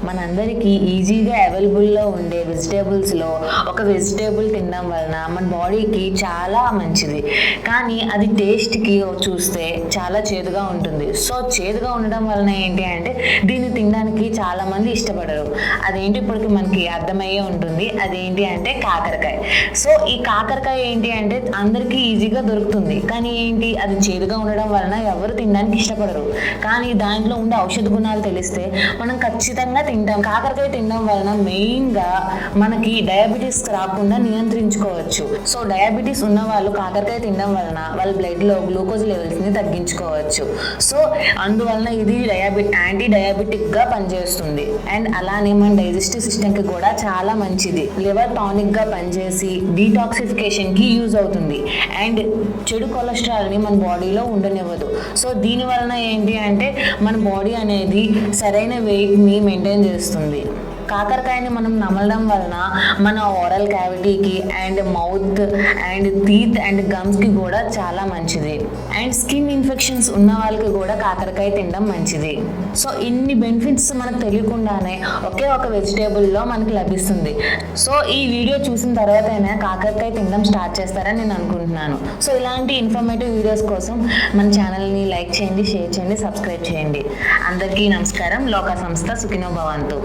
మనందరికీ ఈజీగా అవైలబుల్లో ఉండే వెజిటేబుల్స్లో ఒక వెజిటేబుల్ తినడం వలన మన బాడీకి చాలా మంచిది. కానీ అది టేస్ట్కి చూస్తే చాలా చేదుగా ఉంటుంది. సో చేదుగా ఉండడం వలన ఏంటి అంటే దీన్ని తినడానికి చాలామంది ఇష్టపడరు. అదేంటి ఇప్పటికి మనకి అర్థమయ్యే ఉంటుంది. అదేంటి అంటే కాకరకాయ. సో ఈ కాకరకాయ ఏంటి అంటే అందరికీ ఈజీగా దొరుకుతుంది. కానీ ఏంటి అది చేదుగా ఉండడం వలన ఎవరు తినడానికి ఇష్టపడరు. కానీ దాంట్లో ఉండే ఔషధ గుణాలు తెలిస్తే మనం ఖచ్చితంగా తింటాం. కాకరకాయ తినడం వలన మెయిన్గా మనకి డయాబెటీస్ రాకుండా నియంత్రించుకోవచ్చు. సో డయాబెటీస్ ఉన్న వాళ్ళు కాకరకాయ తినడం వలన వాళ్ళ బ్లడ్లో గ్లూకోజ్ లెవెల్స్ని తగ్గించుకోవచ్చు. సో అందువలన ఇది యాంటీ డయాబెటిక్గా పనిచేస్తుంది. అండ్ అలానే మన డైజెస్టివ్ సిస్టమ్కి కూడా చాలా మంచిది. లివర్ టానిక్గా పనిచేసి డీటాక్సిఫికేషన్కి యూజ్ అవుతుంది. అండ్ చెడు కొలెస్ట్రాల్ని మన బాడీలో ఉండనివ్వదు. సో దీని వలన ఏంటి అంటే మన బాడీ అనేది సరైన వెయిట్ని మెయింటైన్ చేస్తుంది. కాకరకాయని మనం నమలడం వలన మన ఓరల్ క్యావిటీకి and mouth and teeth and గమ్స్కి కూడా చాలా మంచిది. అండ్ స్కిన్ ఇన్ఫెక్షన్స్ ఉన్న వాళ్ళకి కూడా కాకరకాయ తినడం మంచిది. సో ఇన్ని బెనిఫిట్స్ మనకు తెలియకుండానే ఒకే ఒక వెజిటేబుల్లో మనకు లభిస్తుంది. సో ఈ వీడియో చూసిన తర్వాతైనా కాకరకాయ తినడం స్టార్ట్ చేస్తారని నేను అనుకుంటున్నాను. సో ఇలాంటి ఇన్ఫర్మేటివ్ వీడియోస్ కోసం మన ఛానల్ని లైక్ చేయండి, షేర్ చేయండి, సబ్స్క్రైబ్ చేయండి. అందరికీ నమస్కారం. లోక సంస్థ సుఖినో భవంతు.